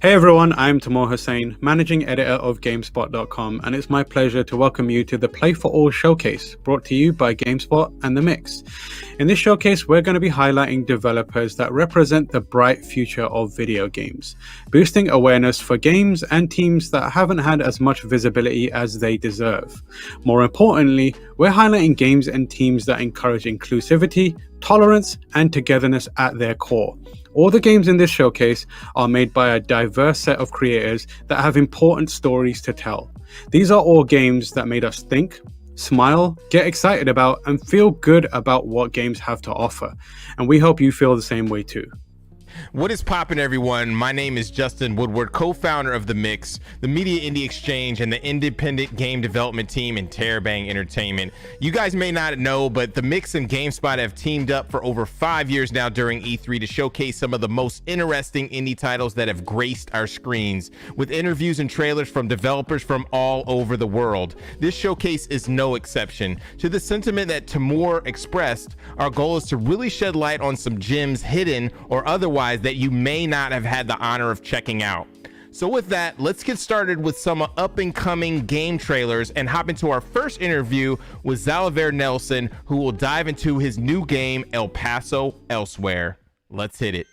Hey everyone, I'm Tamor Hussain, managing editor of GameSpot.com, and it's my pleasure to welcome you to the Play for All showcase, brought to you by GameSpot and The Mix. In this showcase, we're going to be highlighting developers that represent the bright future of video games, boosting awareness for games and teams that haven't had as much visibility as they deserve. More importantly, we're highlighting games and teams that encourage inclusivity, tolerance, and togetherness at their core. All the games in this showcase are made by a diverse set of creators that have important stories to tell. These are all games that made us think, smile, get excited about, and feel good about what games have to offer. And we hope you feel the same way too. What is poppin', everyone? My name is Justin Woodward, co-founder of The Mix, the Media Indie Exchange, and the independent game development team in Terabang Entertainment. You guys may not know, but The Mix and GameSpot have teamed up for over 5 years now during E3 to showcase some of the most interesting indie titles that have graced our screens, with interviews and trailers from developers from all over the world. This showcase is no exception. To the sentiment that Tamor expressed, our goal is to really shed light on some gems hidden or otherwise that you may not have had the honor of checking out. So with that, let's get started with some up and coming game trailers and hop into our first interview with Zalaver Nelson, who will dive into his new game, El Paso Elsewhere. Let's hit it.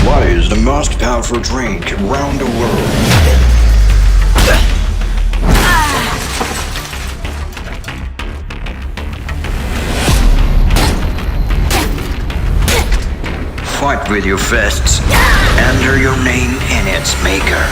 What is the most powerful drink around the world? Fight with your fists. Enter your name in its maker.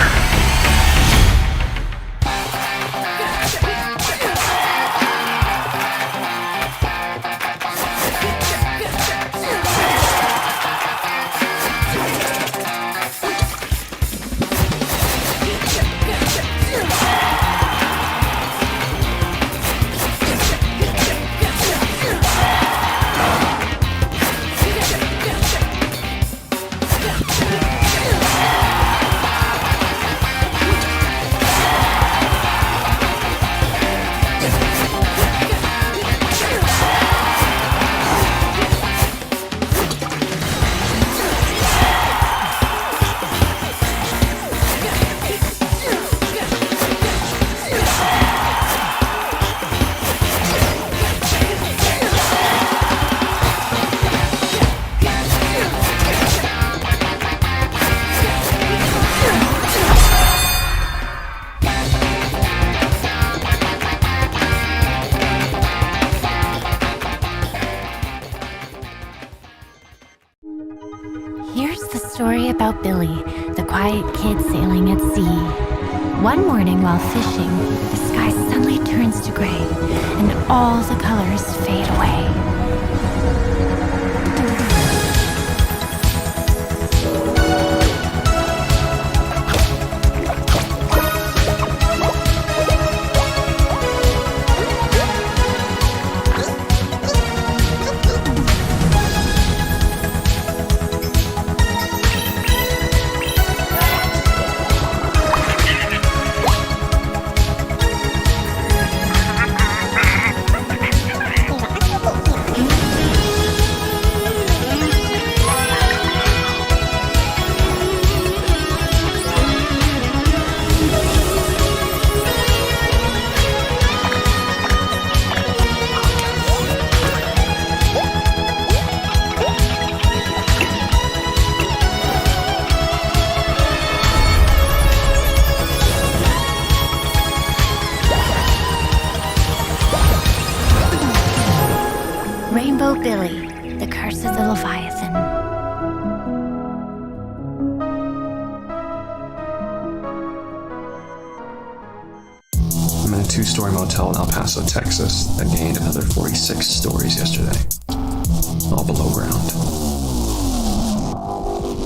Billy, the quiet kid sailing at sea. One morning while fishing, the sky suddenly turns to gray, and all the colors fade away. Rainbow Billy, the Curse of the Leviathan. I'm in a 2-story motel in El Paso, Texas that gained another 46 stories yesterday, all below ground.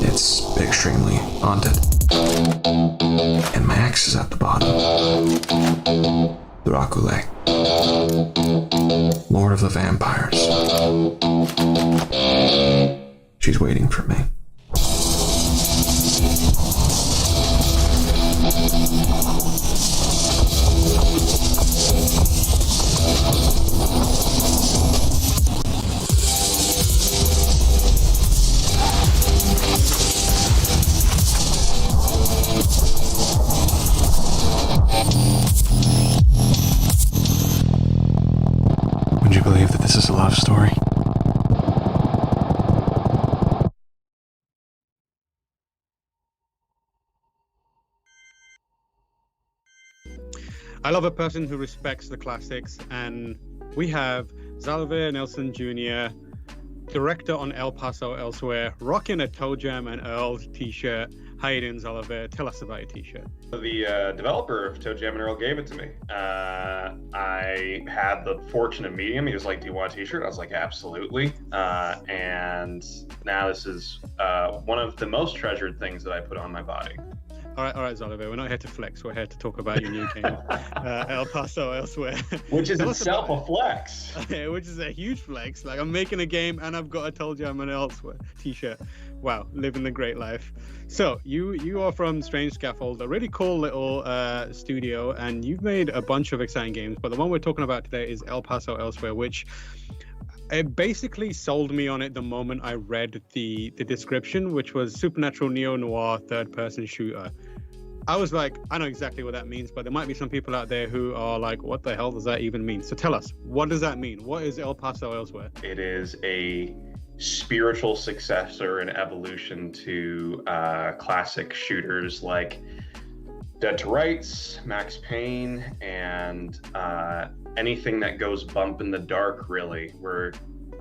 It's extremely haunted. And Max is at the bottom. Dracula, Lord of the Vampires. She's waiting for me. Would you believe that this is a love story? I love a person who respects the classics, and we have Xavier Nelson Jr., director on El Paso Elsewhere, rocking a Toe Jam and Earl t-shirt. How you doing, Xavier? Tell us about your t-shirt. The developer of Toe Jam and Earl gave it to me. I had the fortune of meeting him. He was like, "Do you want a t-shirt?" I was like, "Absolutely." And now this is one of the most treasured things that I put on my body. All right, Xavier. We're not here to flex. We're here to talk about your new game, El Paso Elsewhere. Which is itself a flex. Which is a huge flex. Like, I'm making a game and I've got a Told You I'm an Elsewhere t-shirt. Wow, living the great life. So you are from Strange Scaffold, a really cool little studio, and you've made a bunch of exciting games. But the one we're talking about today is El Paso Elsewhere, which it basically sold me on it the moment I read the description, which was supernatural neo-noir third-person shooter. I was like, I know exactly what that means, but there might be some people out there who are like, what the hell does that even mean? So tell us, what does that mean? What is El Paso Elsewhere? It is a spiritual successor and evolution to classic shooters like Dead to Rights, Max Payne, and anything that goes bump in the dark, really. We're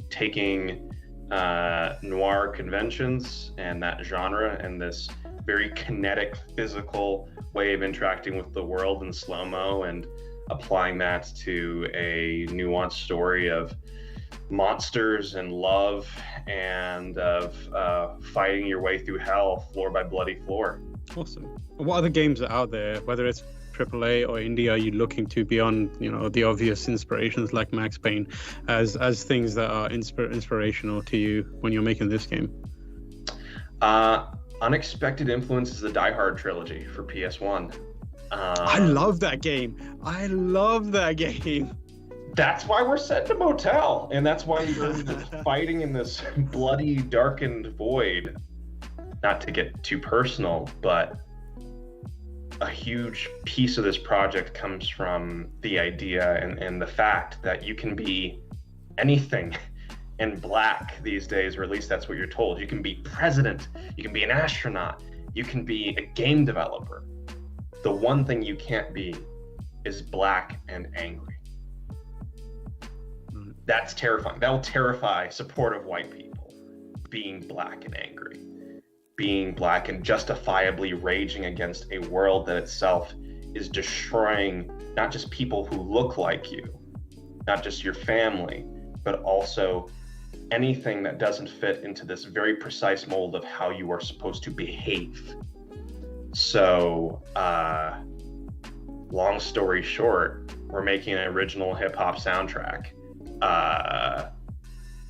taking noir conventions and that genre and this very kinetic, physical way of interacting with the world in slow-mo and applying that to a nuanced story of monsters and love and of fighting your way through hell floor by bloody floor. Awesome. What other games are out there, whether it's AAA or indie, are you looking to beyond, the obvious inspirations like Max Payne as things that are inspirational to you when you're making this game? Unexpected influence is the Die Hard trilogy for PS1. I love that game. That's why we're set in a motel, and that's why you're fighting in this bloody, darkened void. Not to get too personal, but a huge piece of this project comes from the idea and the fact that you can be anything in black these days, or at least that's what you're told. You can be president, you can be an astronaut, you can be a game developer. The one thing you can't be is black and angry. That's terrifying. That will terrify supportive white people, being black and angry. being black and justifiably raging against a world that itself is destroying not just people who look like you, not just your family, but also anything that doesn't fit into this very precise mold of how you are supposed to behave. So, long story short, we're making an original hip hop soundtrack,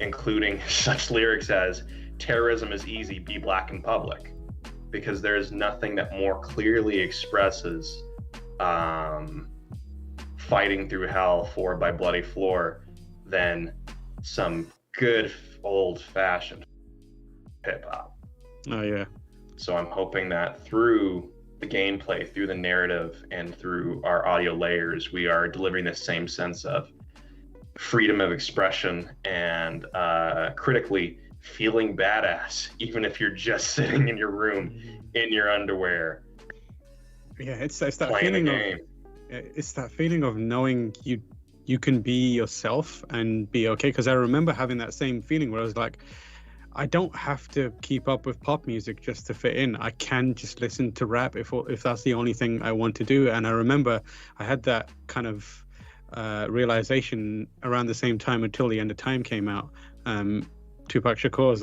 including such lyrics as "Terrorism is easy, be black in public," because there's nothing that more clearly expresses fighting through hell forward by bloody floor than some good old-fashioned hip-hop. Oh yeah. So I'm hoping that through the gameplay, through the narrative, and through our audio layers, we are delivering the same sense of freedom of expression and critically feeling badass, even if you're just sitting in your room in your underwear. Yeah, it's that playing feeling the of game. it's that feeling of knowing you can be yourself and be okay. Because I remember having that same feeling where I was like, I don't have to keep up with pop music just to fit in. I can just listen to rap if that's the only thing I want to do. And I remember I had that kind of realization around the same time Until the End of Time came out, Tupac Shakur's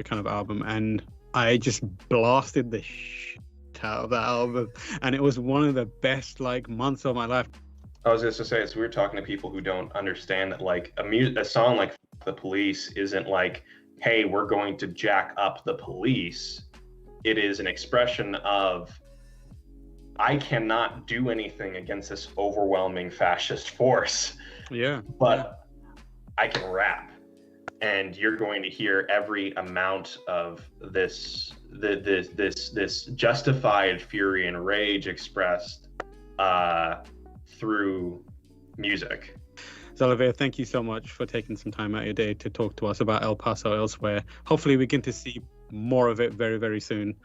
kind of album, and I just blasted the shit out of that album, and it was one of the best like months of my life. I was just to say, it's weird talking to people who don't understand that like a song like "The Police" isn't like, hey, we're going to jack up the police. It is an expression of, I cannot do anything against this overwhelming fascist force. Yeah. But I can rap, and you're going to hear every amount of this justified fury and rage expressed through music. Xalavier, thank you so much for taking some time out of your day to talk to us about El Paso Elsewhere. Hopefully we get to see more of it very, very soon.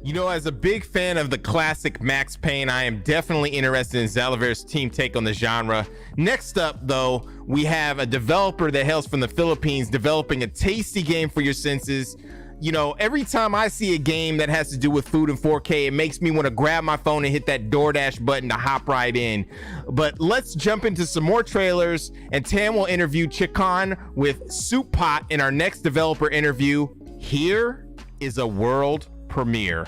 You know, as a big fan of the classic Max Payne, I am definitely interested in Xalavier's team take on the genre. Next up, though, we have a developer that hails from the Philippines developing a tasty game for your senses. You know, every time I see a game that has to do with food in 4K, it makes me want to grab my phone and hit that DoorDash button to hop right in. But let's jump into some more trailers, and Tam will interview Chikon with Soup Pot in our next developer interview. Here is a world premiere.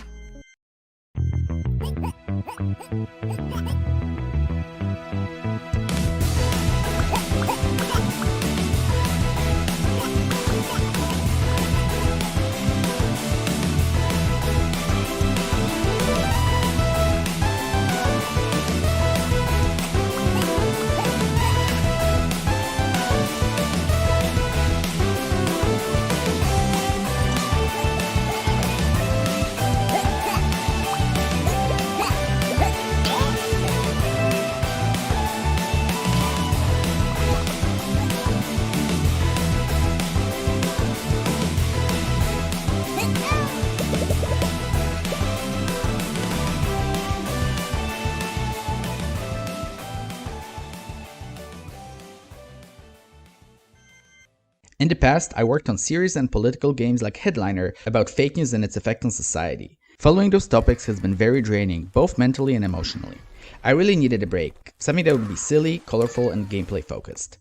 In the past, I worked on serious and political games like Headliner about fake news and its effect on society. Following those topics has been very draining, both mentally and emotionally. I really needed a break, something that would be silly, colorful, and gameplay focused.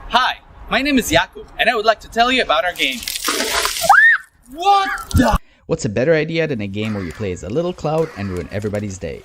Hi, my name is Jakub, and I would like to tell you about our game. What the? What's a better idea than a game where you play as a little cloud and ruin everybody's day?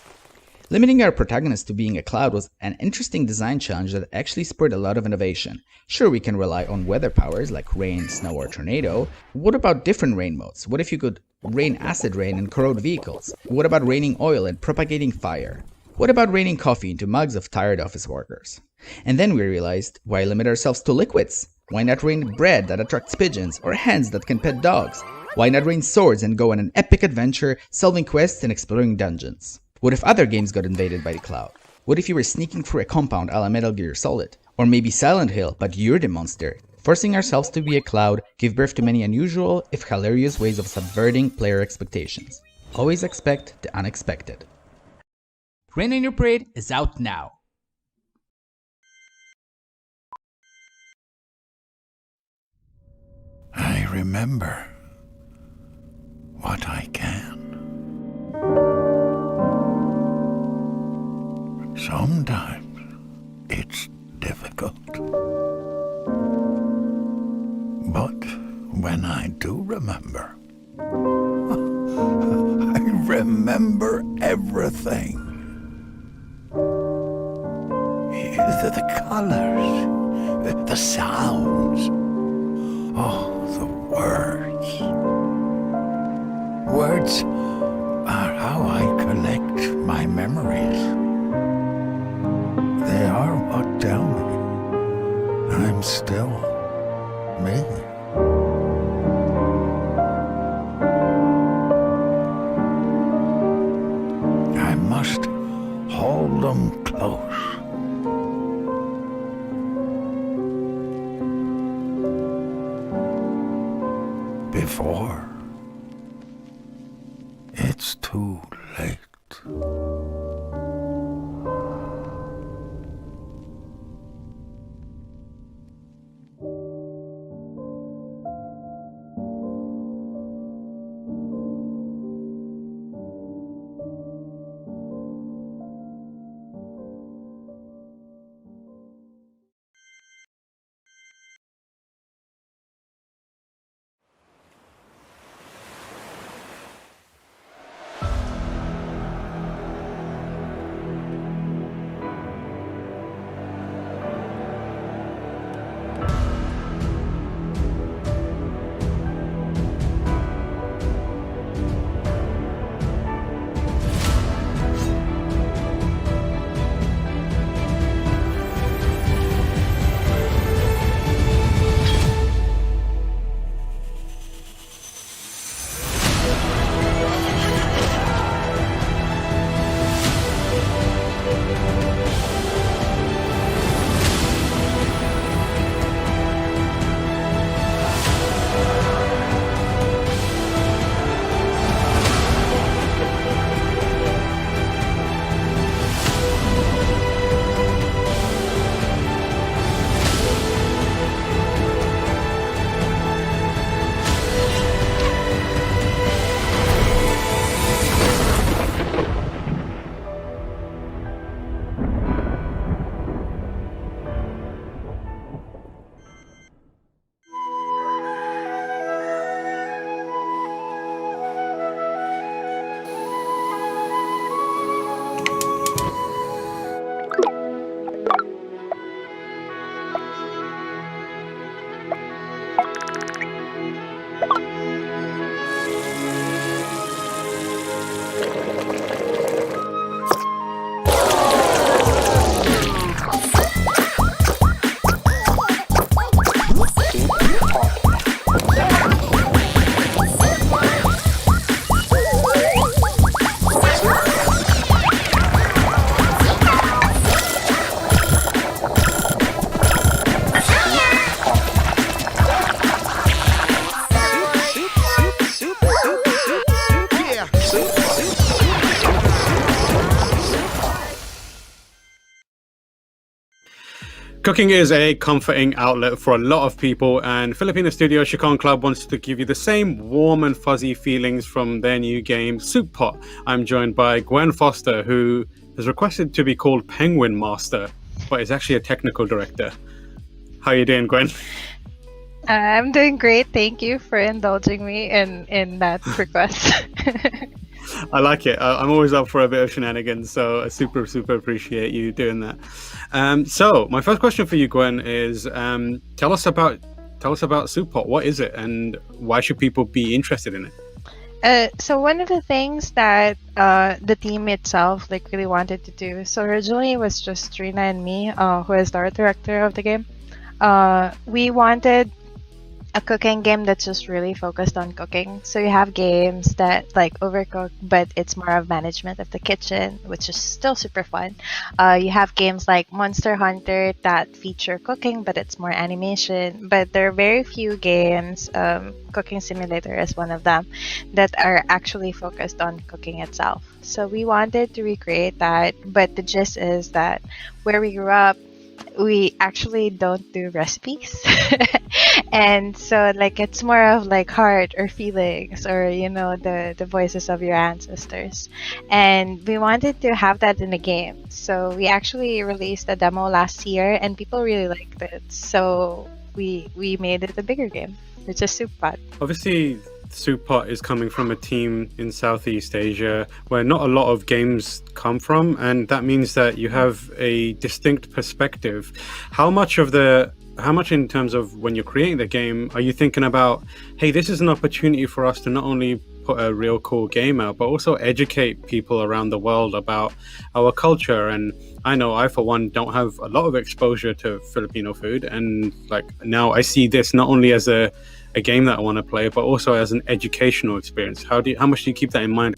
Limiting our protagonist to being a cloud was an interesting design challenge that actually spurred a lot of innovation. Sure, we can rely on weather powers like rain, snow, or tornado. What about different rain modes? What if you could rain acid rain and corrode vehicles? What about raining oil and propagating fire? What about raining coffee into mugs of tired office workers? And then we realized, why limit ourselves to liquids? Why not rain bread that attracts pigeons or hens that can pet dogs? Why not rain swords and go on an epic adventure, solving quests and exploring dungeons? What if other games got invaded by the cloud? What if you were sneaking through a compound a la Metal Gear Solid? Or maybe Silent Hill, but you're the monster. Forcing ourselves to be a cloud give birth to many unusual, if hilarious ways of subverting player expectations. Always expect the unexpected. Rain on Your Parade is out now. I remember what I can. Sometimes it's difficult. But when I do remember, I remember everything. The colors, the sounds, the words. Words are how I collect my memories. They are what tell me I'm still me. I must hold them close. Before it's too late. Cooking is a comforting outlet for a lot of people, and Filipino studio Chicon Club wants to give you the same warm and fuzzy feelings from their new game, Soup Pot. I'm joined by Gwen Foster, who has requested to be called Penguin Master, but is actually a technical director. How are you doing, Gwen? I'm doing great. Thank you for indulging me in that request. I like it. I'm always up for a bit of shenanigans, so I super appreciate you doing that. So my first question for you, Gwen, is tell us about Soup Pot. What is it, and why should people be interested in it? So one of the things that the team itself really wanted to do. So originally it was just Trina and me, who is the art director of the game. We wanted a cooking game that's just really focused on cooking. So you have games that like Overcooked, but it's more of management of the kitchen, which is still super fun. You have games like Monster Hunter that feature cooking, but it's more animation. But there are very few games, Cooking Simulator is one of them, that are actually focused on cooking itself. So we wanted to recreate that, but the gist is that where we grew up, we actually don't do recipes. And so like it's more of like heart or feelings or the voices of your ancestors. And we wanted to have that in the game. So we actually released a demo last year and people really liked it. So we made it a bigger game, which is Soup Pot. Obviously, Supot is coming from a team in Southeast Asia where not a lot of games come from, and that means that you have a distinct perspective. How much in terms of when you're creating the game are you thinking about, hey, this is an opportunity for us to not only put a real cool game out, but also educate people around the world about our culture? And I know I, for one, don't have a lot of exposure to Filipino food, and like now I see this not only as a game that I want to play, but also as an educational experience. How much do you keep that in mind?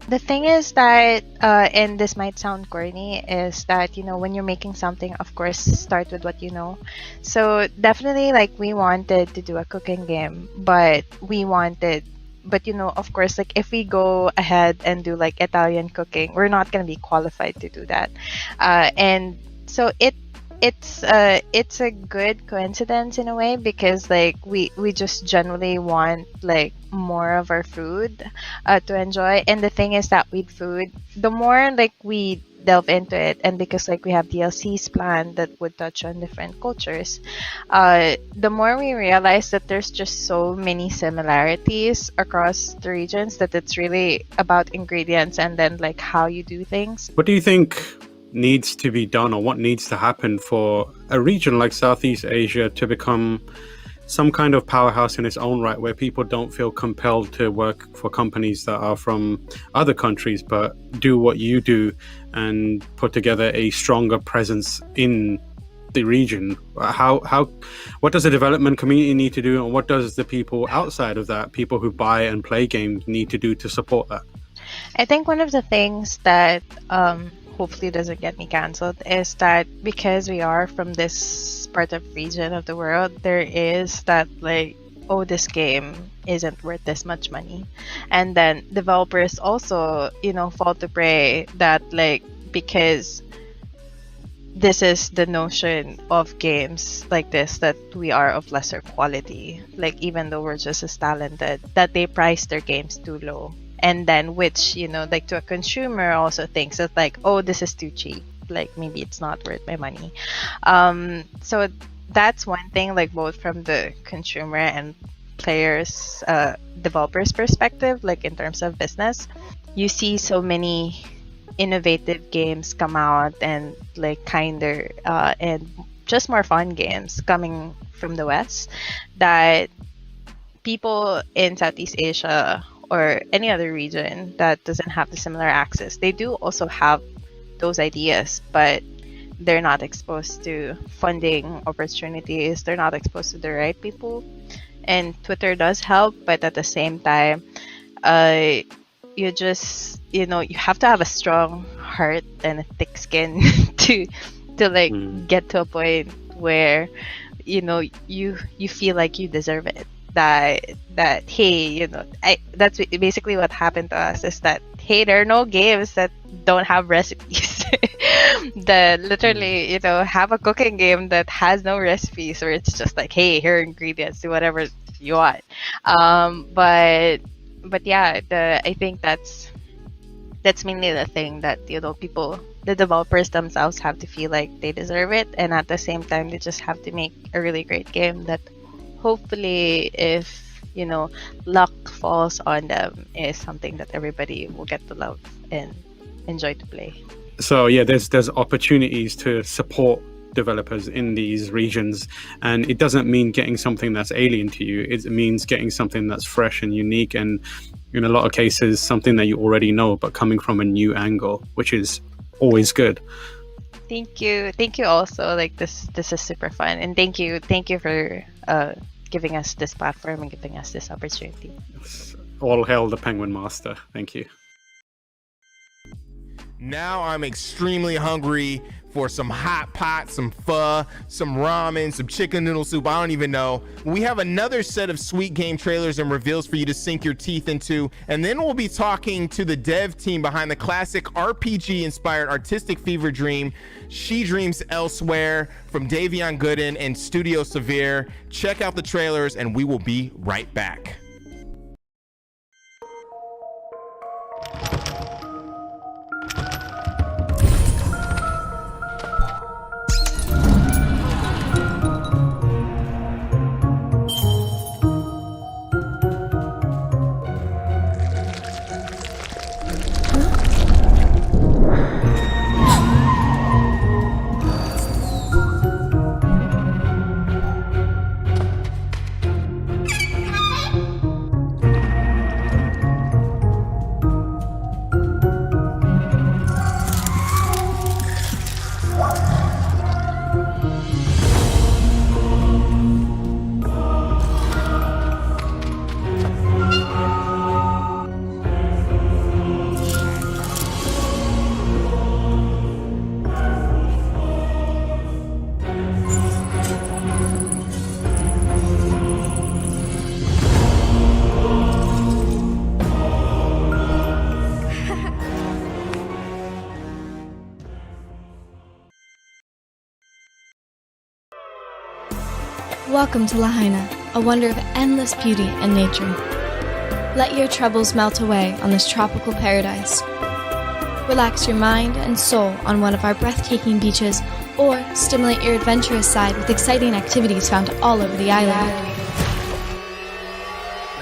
The thing is that, and this might sound corny, is that, when you're making something, of course, start with what you know. So definitely, like, we wanted to do a cooking game, but of course, like, if we go ahead and do, like, Italian cooking, we're not going to be qualified to do that. And so it's a good coincidence in a way, because like we just generally want like more of our food to enjoy. And the thing is that with food, the more like we delve into it, and because like we have DLCs planned that would touch on different cultures, the more we realize that there's just so many similarities across the regions, that it's really about ingredients and then like how you do things. What do you think needs to be done, or what needs to happen for a region like Southeast Asia to become some kind of powerhouse in its own right, where people don't feel compelled to work for companies that are from other countries, but do what you do and put together a stronger presence in the region? What does the development community need to do, and what does the people outside of that, people who buy and play games, need to do to support that? I think one of the things that hopefully doesn't get me canceled is that because we are from this part of region of the world, there is that like, oh, this game isn't worth this much money. And then developers also, fall to prey that like, because this is the notion of games like this, that we are of lesser quality, like even though we're just as talented, that they price their games too low. And then which, like to a consumer also thinks that like, oh, this is too cheap, like maybe it's not worth my money. So that's one thing, like both from the consumer and players, developers perspective, like in terms of business, you see so many innovative games come out, and like kinder and just more fun games coming from the West, that people in Southeast Asia or any other region that doesn't have the similar access, they do also have those ideas, but they're not exposed to funding opportunities, they're not exposed to the right people. And Twitter does help, but at the same time, you just, you have to have a strong heart and a thick skin to like get to a point where, you feel like you deserve it. That hey, that's basically what happened to us, is that hey, there are no games that don't have recipes. That literally, have a cooking game that has no recipes, or it's just like, hey, here are ingredients, do whatever you want. But yeah, I think that's mainly the thing, that the developers themselves have to feel like they deserve it, and at the same time they just have to make a really great game that hopefully, if luck falls on them, is something that everybody will get to love and enjoy to play. So yeah, there's opportunities to support developers in these regions, and it doesn't mean getting something that's alien to you. It means getting something that's fresh and unique, and in a lot of cases something that you already know, but coming from a new angle, which is always good. Thank you also, like this is super fun, and thank you for giving us this platform and giving us this opportunity. All hail the Penguin Master. Thank you. Now I'm extremely hungry for some hot pot, some pho, some ramen, some chicken noodle soup. I don't even know. We have another set of sweet game trailers and reveals for you to sink your teeth into. And then we'll be talking to the dev team behind the classic RPG inspired artistic fever dream, She Dreams Elsewhere, from Davion Gooden and Studio Severe. Check out the trailers and we will be right back. Welcome to Lahaina, a wonder of endless beauty and nature. Let your troubles melt away on this tropical paradise. Relax your mind and soul on one of our breathtaking beaches, or stimulate your adventurous side with exciting activities found all over the island.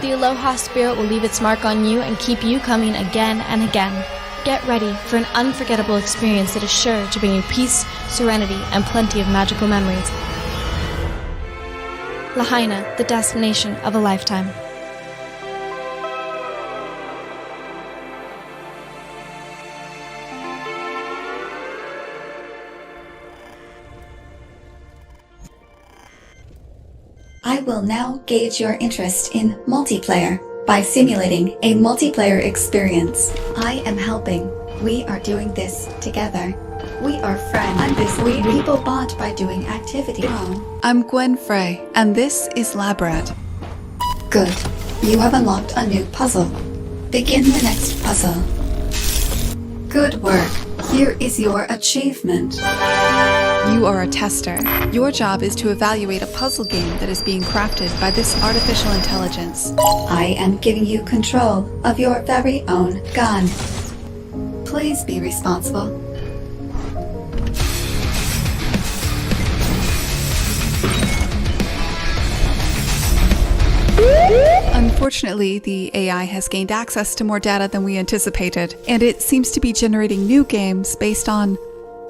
The Aloha spirit will leave its mark on you and keep you coming again and again. Get ready for an unforgettable experience that is sure to bring you peace, serenity, and plenty of magical memories. Lahaina, the destination of a lifetime. I will now gauge your interest in multiplayer by simulating a multiplayer experience. I am helping. We are doing this together. We are friends. I'm this people bond by doing activity. I'm Gwen Frey, and this is Labrat. Good. You have unlocked a new puzzle. Begin the next puzzle. Good work. Here is your achievement. You are a tester. Your job is to evaluate a puzzle game that is being crafted by this artificial intelligence. I am giving you control of your very own gun. Please be responsible. Unfortunately, the AI has gained access to more data than we anticipated, and it seems to be generating new games based on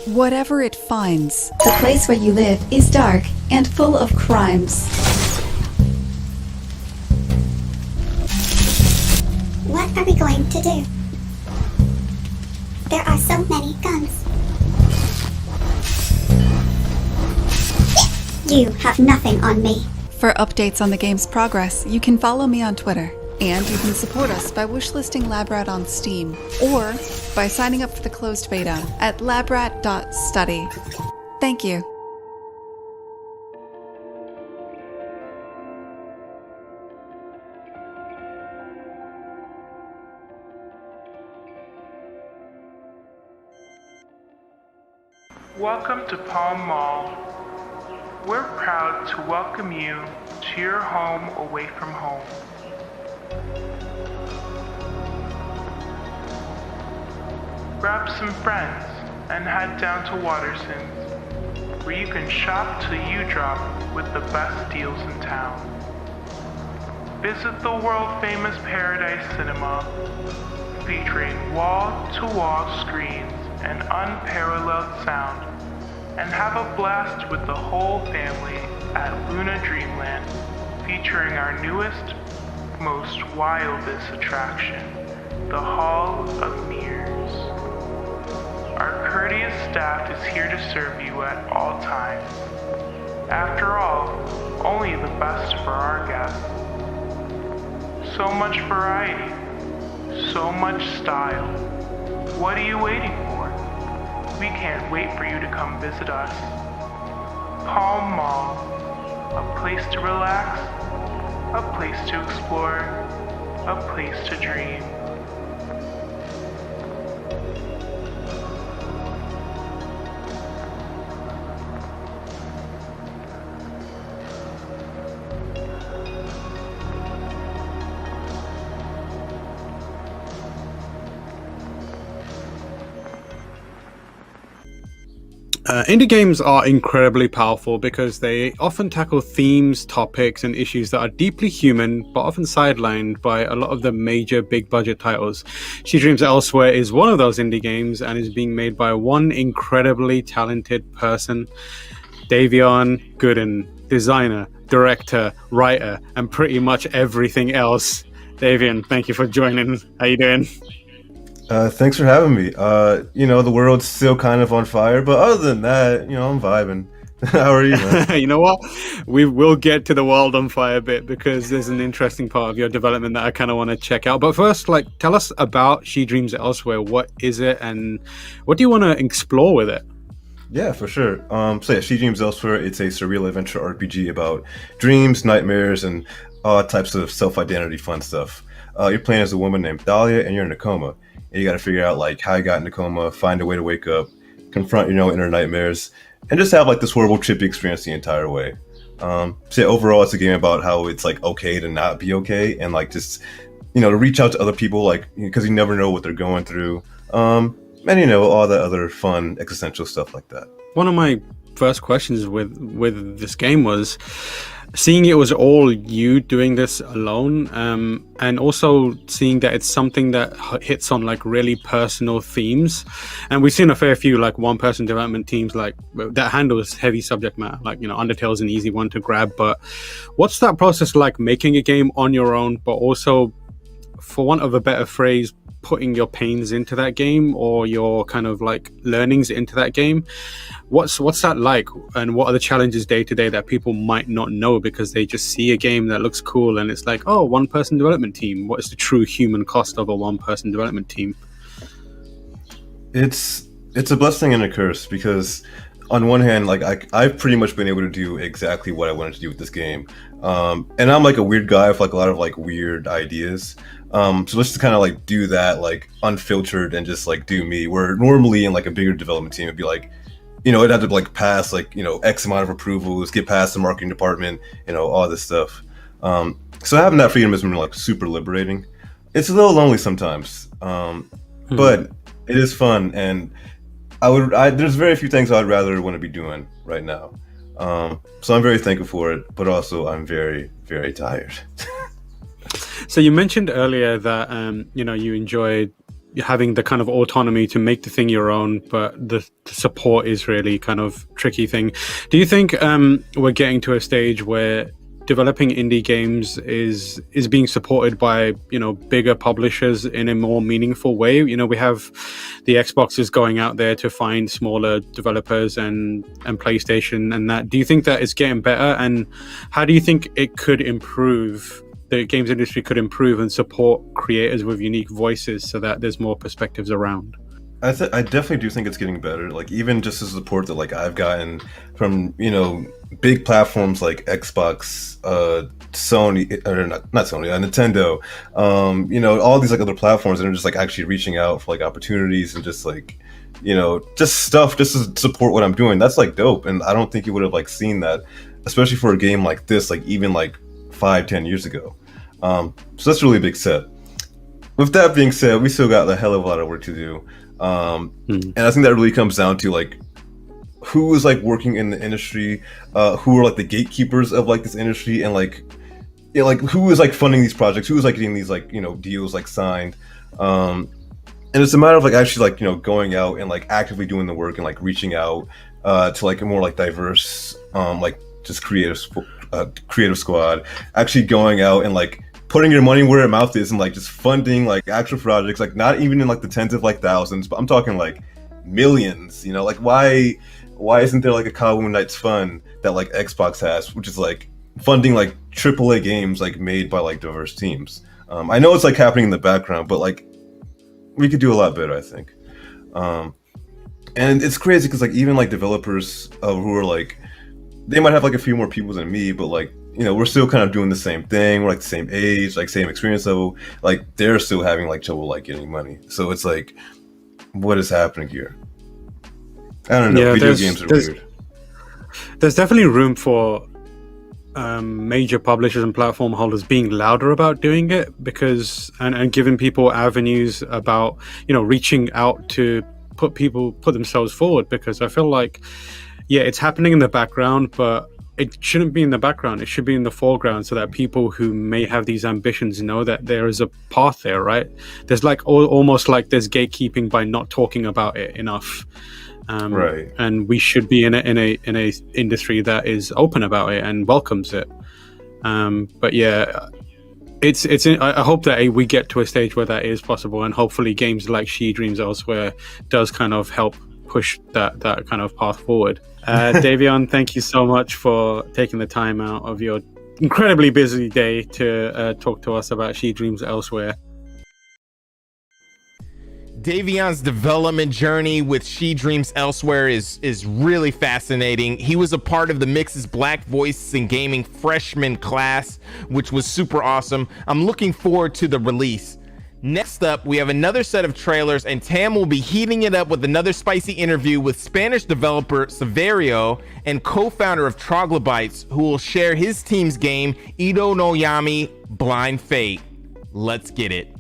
whatever it finds. The place where you live is dark and full of crimes. What are we going to do? There are so many guns. You have nothing on me. For updates on the game's progress, you can follow me on Twitter. And you can support us by wishlisting Labrat on Steam, or by signing up for the closed beta at labrat.study. Thank you. Welcome to Palm Mall. We're proud to welcome you to your home away from home. Grab some friends and head down to Waterson's, where you can shop till you drop with the best deals in town. Visit the world-famous Paradise Cinema, featuring wall-to-wall screens and unparalleled sound, and have a blast with the whole family at Luna Dreamland, featuring our newest, most wildest attraction, the Hall of Mirrors. Our courteous staff is here to serve you at all times. After all, only the best for our guests. So much variety, so much style. What are you waiting for? We can't wait for you to come visit us. Palm Mall, a place to relax, a place to explore, a place to dream. Indie games are incredibly powerful because they often tackle themes, topics, and issues that are deeply human, but often sidelined by a lot of the major big budget titles. She Dreams Elsewhere is one of those indie games and is being made by one incredibly talented person, Davion Gooden, designer, director, writer, and pretty much everything else. Davion, thank you for joining. How you doing? Thanks for having me. The world's still kind of on fire, but other than that, I'm vibing. How are you, man? You know what? We will get to the world on fire bit because there's an interesting part of your development that I kind of want to check out. But first, tell us about She Dreams Elsewhere. What is it, and what do you want to explore with it? Yeah, for sure. She Dreams Elsewhere. It's a surreal adventure RPG about dreams, nightmares, and all types of self-identity fun stuff. You're playing as a woman named Dahlia, and you're in a coma. And you got to figure out how you got in a coma, find a way to wake up, confront your inner nightmares, and just have this horrible trippy experience the entire way. Overall, it's a game about how it's okay to not be okay, and just to reach out to other people because you never know what they're going through, and all that other fun existential stuff like that. One of my first questions with this game was seeing it was all you doing this alone, and also seeing that it's something that hits on really personal themes. And we've seen a fair few one-person development teams that handles heavy subject matter. Undertale's an easy one to grab, but what's that process like, making a game on your own, but also, for want of a better phrase, putting your pains into that game, or your kind of learnings into that game? What's that like, and what are the challenges day to day that people might not know because they just see a game that looks cool and it's one-person development team? What is the true human cost of a one-person development team? It's a blessing and a curse because on one hand, I've pretty much been able to do exactly what I wanted to do with this game, and I'm a weird guy with a lot of weird ideas. So let's just kind of do that unfiltered and just do me. Where normally in a bigger development team, it'd be it'd have to pass X amount of approvals, get past the marketing department, all this stuff. So having that freedom has been super liberating. It's a little lonely sometimes, but it is fun, and there's very few things I'd rather want to be doing right now. So I'm very thankful for it, but also I'm very, very tired. So you mentioned earlier that you enjoyed having the kind of autonomy to make the thing your own, but the support is really kind of tricky thing. Do you think we're getting to a stage where developing indie games is being supported by bigger publishers in a more meaningful way? We have the Xboxes going out there to find smaller developers and PlayStation and that. Do you think that it's getting better, and how do you think it could improve? The games industry could improve and support creators with unique voices so that there's more perspectives around? I definitely do think it's getting better. Even just the support that I've gotten from big platforms like Xbox, Sony, or not Sony, Nintendo, all these other platforms that are just actually reaching out for like opportunities and just stuff just to support what I'm doing. That's dope, and I don't think you would have seen that, especially for a game like this, even 5-10 years ago. So that's really a big step. With that being said, we still got a hell of a lot of work to do, and I think that really comes down to who is working in the industry, who are the gatekeepers of this industry, and who is funding these projects, who is getting these deals signed, and it's a matter of actually going out and actively doing the work and reaching out to a more diverse just creative squad, actually going out and putting your money where your mouth is and just funding actual projects, not even in the tens of thousands, but I'm talking millions. Why isn't there a Cowboy Nights Fund that Xbox has, which is funding AAA games made by diverse teams? I know it's happening in the background, but we could do a lot better, I think. And it's crazy because like even like developers who are like, they might have like a few more people than me, but like, you know, we're still kind of doing the same thing. We're like the same age, like same experience level. Like they're still having like trouble like getting money. So it's like, what is happening here? I don't know. Yeah, Video games are weird. There's definitely room for major publishers and platform holders being louder about doing it, because and giving people avenues about, you know, reaching out to put themselves forward, because I feel like, yeah, it's happening in the background, but it shouldn't be in the background. It should be in the foreground, so that people who may have these ambitions know that there is a path there, right? There's like almost like there's gatekeeping by not talking about it enough. Right. And we should be in a industry that is open about it and welcomes it. But yeah, I hope that we get to a stage where that is possible, and hopefully games like She Dreams Elsewhere does kind of help push that kind of path forward. Davion, thank you so much for taking the time out of your incredibly busy day to talk to us about She Dreams Elsewhere. Davion's development journey with She Dreams Elsewhere is really fascinating. He was a part of the Mix's Black Voices in Gaming freshman class, which was super awesome. I'm looking forward to the release. Next up, we have another set of trailers, and Tam will be heating it up with another spicy interview with Spanish developer Severio and co-founder of Troglobites, who will share his team's game, Ito no Yami Blind Fate. Let's get it.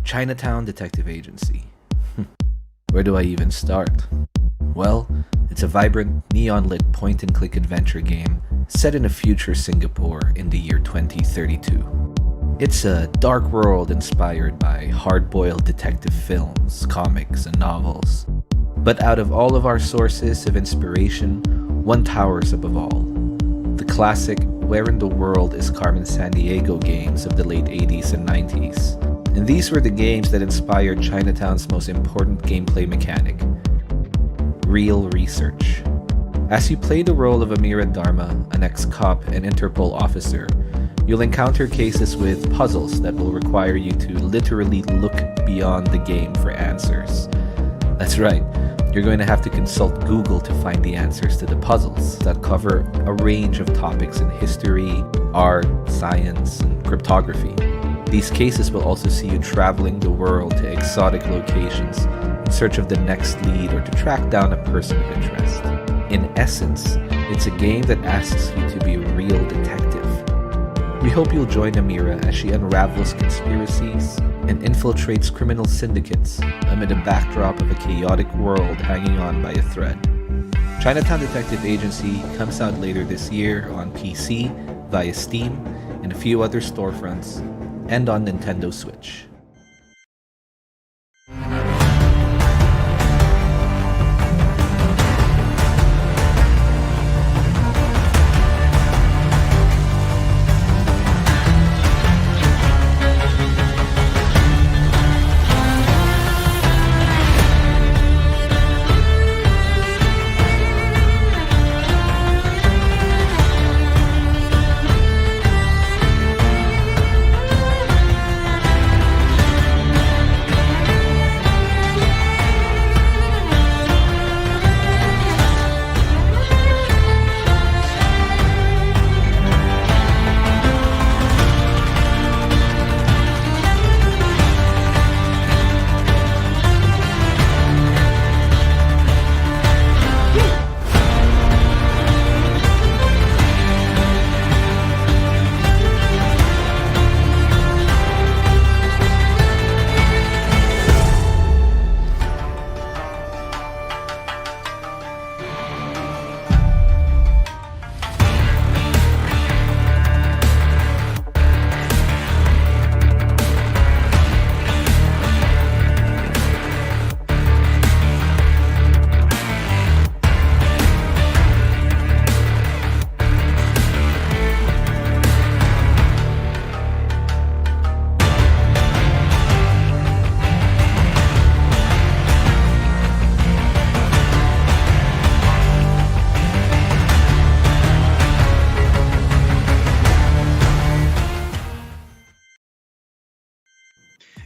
Chinatown Detective Agency. Where do I even start? Well, it's a vibrant, neon-lit point-and-click adventure game set in a future Singapore in the year 2032. It's a dark world inspired by hard-boiled detective films, comics, and novels. But out of all of our sources of inspiration, one towers above all. The classic Where in the World is Carmen Sandiego games of the late 80s and 90s. And these were the games that inspired Chinatown's most important gameplay mechanic, real research. As you play the role of Amira Dharma, an ex-cop and Interpol officer, You'll encounter cases with puzzles that will require you to literally look beyond the game for answers. That's right, you're going to have to consult Google to find the answers to the puzzles that cover a range of topics in history, art, science, and cryptography. These cases will also see you traveling the world to exotic locations in search of the next lead or to track down a person of interest. In essence, it's a game that asks you to be a real detective. We hope you'll join Amira as she unravels conspiracies and infiltrates criminal syndicates amid a backdrop of a chaotic world hanging on by a thread. Chinatown Detective Agency comes out later this year on PC, via Steam, and a few other storefronts, and on Nintendo Switch.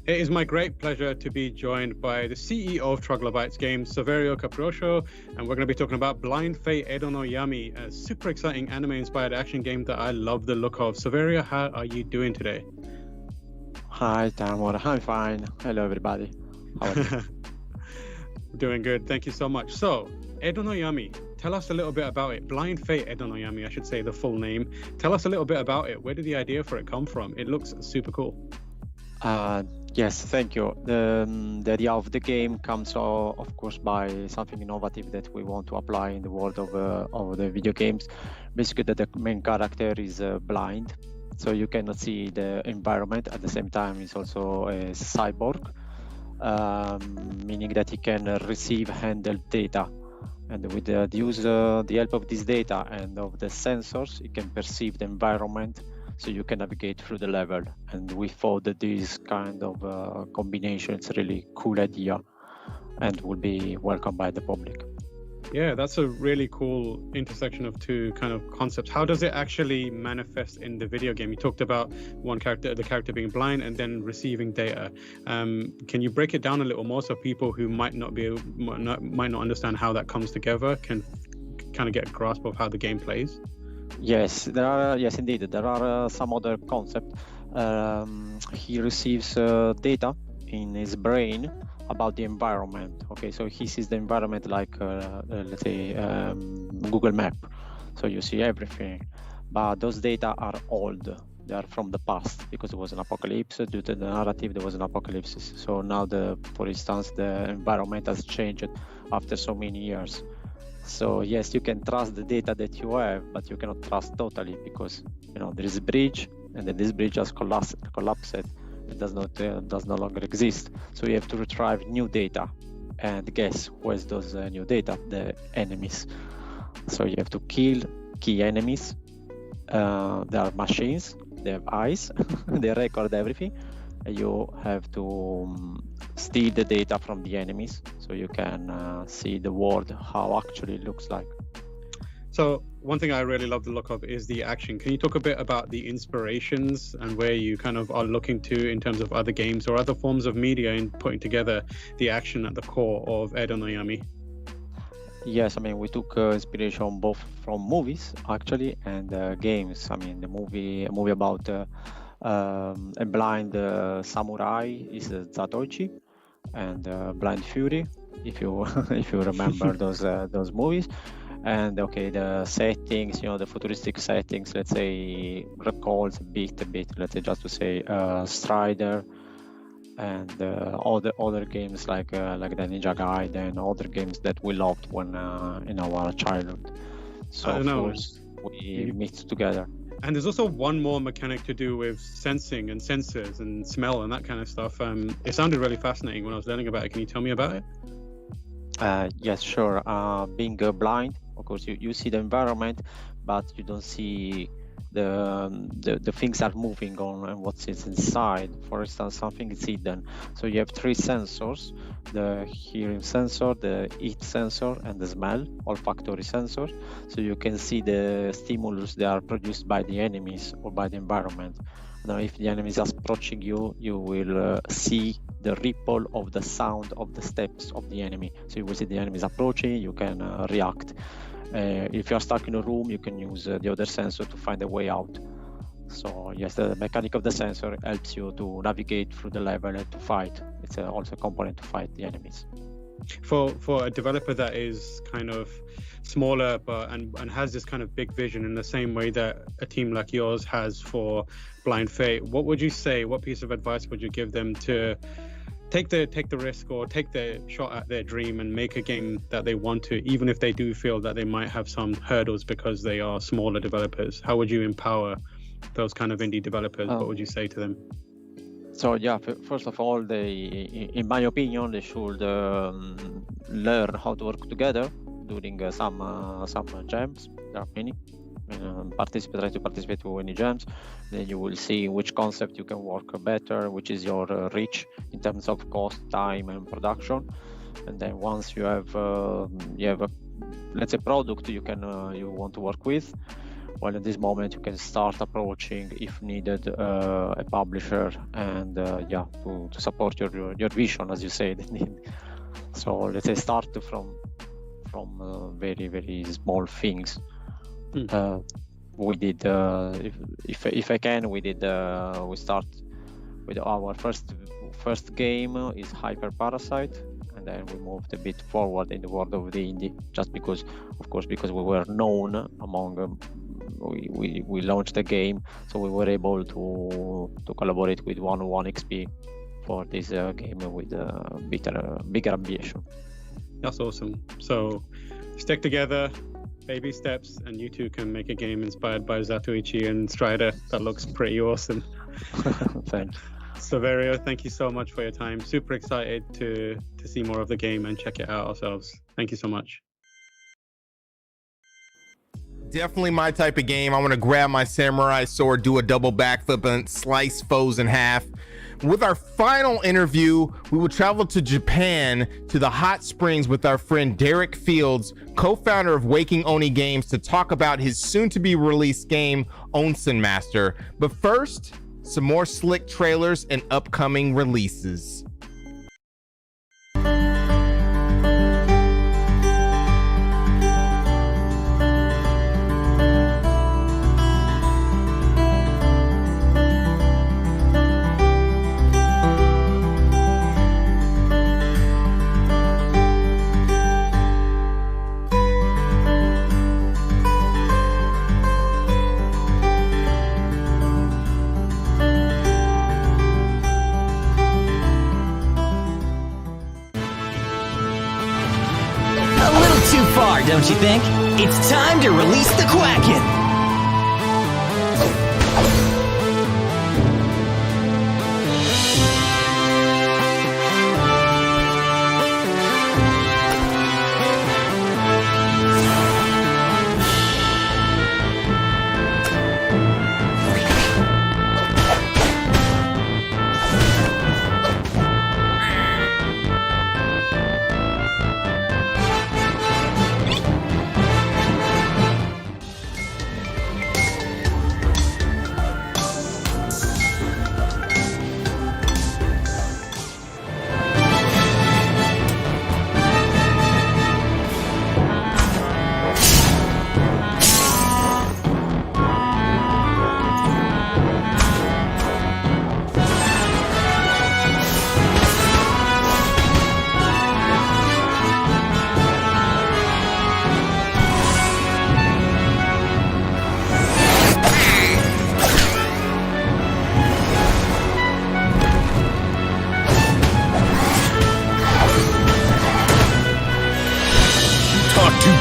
It is my great pleasure to be joined by the CEO of Troglodytes Games, Saverio Caprioso, and we're going to be talking about Blind Fate Edo no Yami, a super exciting anime-inspired action game that I love the look of. Saverio, how are you doing today? Hi, Tamor. I'm fine. Hello, everybody. How are you? Doing good. Thank you so much. So, Edo no Yami, tell us a little bit about it. Blind Fate Edo no Yami, I should say the full name. Tell us a little bit about it. Where did the idea for it come from? It looks super cool. Yes, thank you. The idea of the game comes, of course, by something innovative that we want to apply in the world of the video games. Basically, the main character is blind, so you cannot see the environment. At the same time, he's also a cyborg, meaning that he can receive, handle data. And with the help of this data and of the sensors, he can perceive the environment, so you can navigate through the level. And we thought that this kind of combination is a really cool idea and will be welcomed by the public. Yeah, that's a really cool intersection of two kind of concepts. How does it actually manifest in the video game? You talked about the character being blind and then receiving data. Can you break it down a little more so people who might not understand how that comes together can kind of get a grasp of how the game plays? Yes, indeed. There are some other concepts. He receives data in his brain about the environment. Okay, so he sees the environment like, let's say, Google Map. So you see everything. But those data are old. They are from the past because it was an apocalypse. Due to the narrative, there was an apocalypse. So now, for instance, the environment has changed after so many years. So yes, you can trust the data that you have, but you cannot trust totally because there is a bridge, and then this bridge has collapsed. It does no longer exist. So you have to retrieve new data, and guess who has those new data? The enemies. So you have to kill key enemies. They are machines. They have eyes. They record everything. You have to steal the data from the enemies so you can see the world how actually it looks like. So one thing I really love the look of is the action. Can you talk a bit about the inspirations and where you kind of are looking to in terms of other games or other forms of media in putting together the action at the core of Edo no Yami? Yes, I mean, we took inspiration both from movies actually and games. I mean, a movie about a blind samurai is Zatoichi, and Blind Fury, if you if you remember those movies. And okay, the settings, the futuristic settings, let's say, recalls a bit, let's say, just to say, Strider and other games like the Ninja Gaiden and other games that we loved when in our childhood. So of course we meet together. And there's also one more mechanic to do with sensing and sensors and smell and that kind of stuff. It sounded really fascinating when I was learning about it. Can you tell me about it? Yes, sure. Being blind, of course, you see the environment, but you don't see the things are moving on and what's inside. For instance, something is hidden. So you have three sensors: the hearing sensor, the heat sensor, and the smell olfactory sensor. So you can see the stimulus that are produced by the enemies or by the environment. Now, if the enemy is approaching you, you will see the ripple of the sound of the steps of the enemy. So you will see the enemy is approaching, you can react. If you are stuck in a room, you can use the other sensor to find a way out. So yes, the mechanic of the sensor helps you to navigate through the level and to fight. It's also a component to fight the enemies. For a developer that is kind of smaller but and has this kind of big vision in the same way that a team like yours has for Blind Fate, what would you say, what piece of advice would you give them to take the risk or take the shot at their dream and make a game that they want to, even if they do feel that they might have some hurdles because they are smaller developers? How would you empower those kind of indie developers? What would you say to them? So yeah, first of all, in my opinion, they should learn how to work together during some jams. There are many. Try to participate to any jams. Then you will see which concept you can work better, which is your reach in terms of cost, time, and production. And then once you have a let's say product you want to work with, well, at this moment you can start approaching, if needed, a publisher and to support your vision, as you said. So let's say start from very, very small things. We did if I can, we start with our first game is Hyper Parasite, and then we moved a bit forward in the world of the indie, just because we were known among we launched the game, so we were able to collaborate with 101 XP for this game with bigger ambition. That's awesome. So stick together, baby steps, and you two can make a game inspired by Zatoichi and Strider. That looks pretty awesome. Thanks. Saverio, thank you so much for your time. Super excited to see more of the game and check it out ourselves. Thank you so much. Definitely my type of game. I want to grab my samurai sword, do a double backflip, and slice foes in half. With our final interview, we will travel to Japan to the hot springs with our friend Derek Fields, co-founder of Waking Oni Games, to talk about his soon-to-be released game, Onsen Master. But first, some more slick trailers and upcoming releases. Don't you think? It's time to release the Quacken!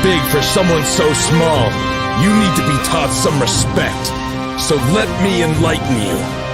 big for someone so small. You need to be taught some respect. So let me enlighten you.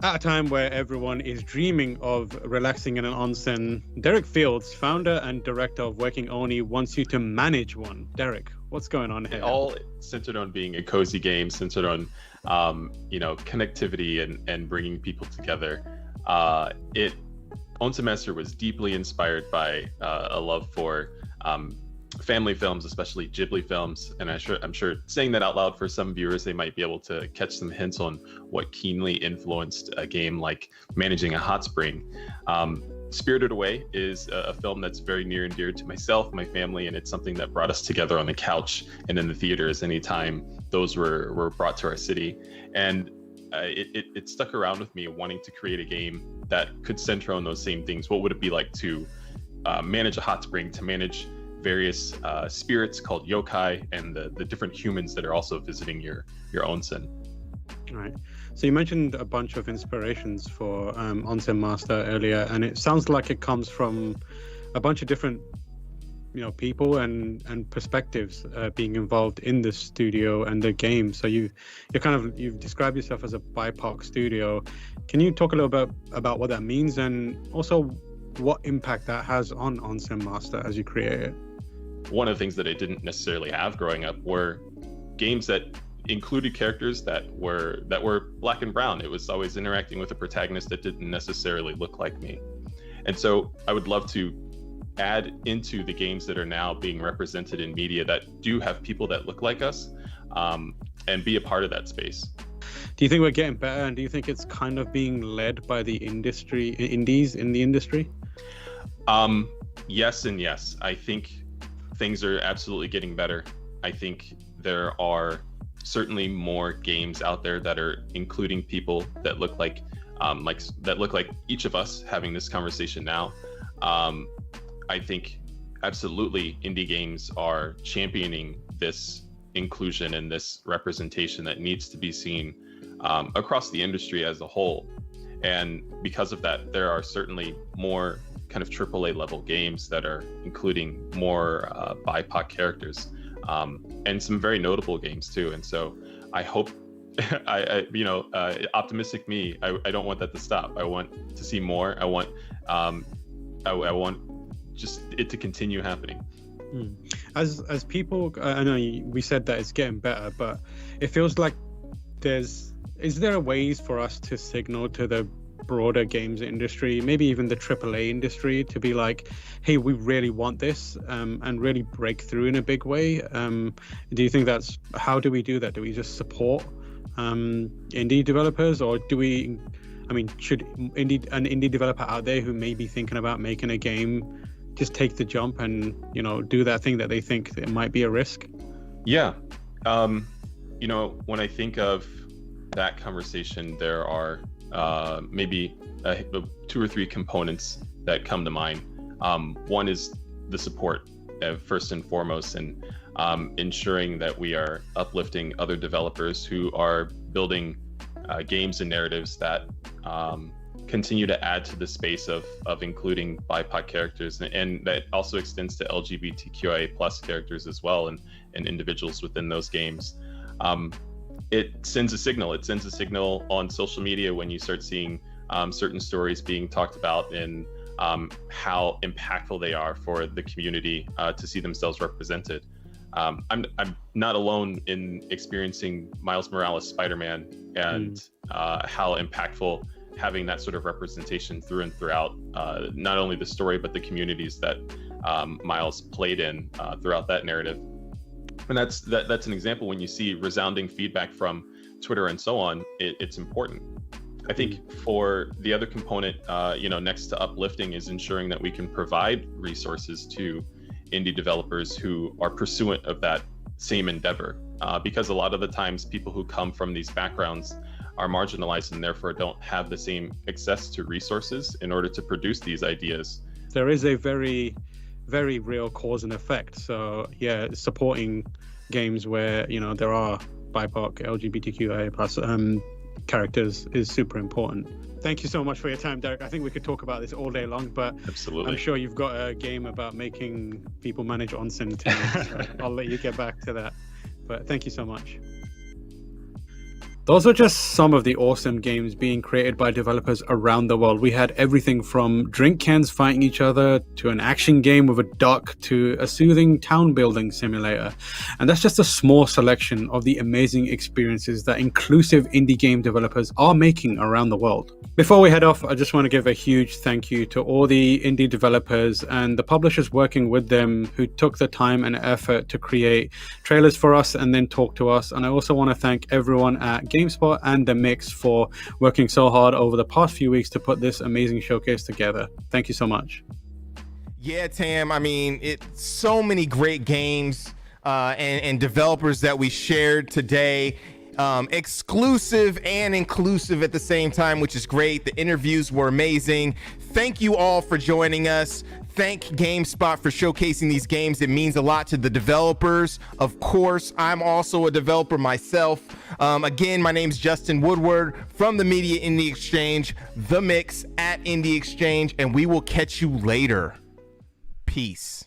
At a time where everyone is dreaming of relaxing in an onsen, Derek Fields, founder and director of Working Oni, wants you to manage one. Derek, what's going on here? All centered on being a cozy game, centered on connectivity and bringing people together. Onsen Master was deeply inspired by a love for family films, especially Ghibli films, and I'm sure saying that out loud for some viewers, they might be able to catch some hints on what keenly influenced a game like managing a hot spring. Spirited Away is a film that's very near and dear to myself, my family, and it's something that brought us together on the couch and in the theaters anytime those were brought to our city. And it stuck around with me, wanting to create a game that could center on those same things. What would it be like to manage a hot spring, to manage various spirits called yokai, and the different humans that are also visiting your onsen. Right. So you mentioned a bunch of inspirations for Onsen Master earlier, and it sounds like it comes from a bunch of different people and perspectives being involved in the studio and the game. So you've described yourself as a BIPOC studio. Can you talk a little bit about what that means, and also what impact that has on Onsen Master as you create it? One of the things that I didn't necessarily have growing up were games that included characters that were black and brown. It was always interacting with a protagonist that didn't necessarily look like me. And so I would love to add into the games that are now being represented in media that do have people that look like us, and be a part of that space. Do you think we're getting better, and do you think it's kind of being led by the indies in the industry? Yes and yes. I think things are absolutely getting better. I think there are certainly more games out there that are including people that look like each of us having this conversation now. I think absolutely indie games are championing this inclusion and this representation that needs to be seen across the industry as a whole. And because of that, there are certainly more kind of AAA level games that are including more BIPOC characters, and some very notable games too. And so I hope, optimistic me, I don't want that to stop. I want to see more. I want just it to continue happening. As people, I know we said that it's getting better, but it feels like is there ways for us to signal to the broader games industry, maybe even the AAA industry, to be like, hey, we really want this, and really break through in a big way? Do you think how do we do that? Do we just support indie developers, or do we? I mean, should an indie developer out there who may be thinking about making a game just take the jump and do that thing that they think it might be a risk? Yeah, when I think of that conversation, there are maybe 2 or 3 components that come to mind. One is the support, first and foremost, and ensuring that we are uplifting other developers who are building games and narratives that continue to add to the space of including BIPOC characters, and that also extends to LGBTQIA+ characters as well, and individuals within those games. It sends a signal. It sends a signal on social media when you start seeing certain stories being talked about, and how impactful they are for the community to see themselves represented. I'm not alone in experiencing Miles Morales Spider-Man, and how impactful having that sort of representation through and throughout not only the story but the communities that Miles played in throughout that narrative. And that's an example. When you see resounding feedback from Twitter and so on, it's important. I think for the other component, next to uplifting, is ensuring that we can provide resources to indie developers who are pursuant of that same endeavor, because a lot of the times people who come from these backgrounds are marginalized and therefore don't have the same access to resources in order to produce these ideas. There is a very, very real cause and effect. So yeah, supporting games where there are BIPOC, LGBTQIA+ characters is super important. Thank you so much for your time, Derek. I think we could talk about this all day long, but absolutely, I'm sure you've got a game about making people manage onsen teams. So I'll let you get back to that. But thank you so much. Those are just some of the awesome games being created by developers around the world. We had everything from drink cans fighting each other, to an action game with a duck, to a soothing town building simulator. And that's just a small selection of the amazing experiences that inclusive indie game developers are making around the world. Before we head off, I just want to give a huge thank you to all the indie developers and the publishers working with them who took the time and effort to create trailers for us and then talk to us. And I also want to thank everyone at GameSpot and The Mix for working so hard over the past few weeks to put this amazing showcase together. Thank you so much. Yeah, Tam, I mean, it's so many great games and developers that we shared today. Exclusive and inclusive at the same time, which is great. The interviews were amazing. Thank you all for joining us. Thank GameSpot for showcasing these games. It means a lot to the developers. Of course, I'm also a developer myself. Again, my name's Justin Woodward from the Media Indie Exchange, The Mix at Indie Exchange, and we will catch you later. Peace.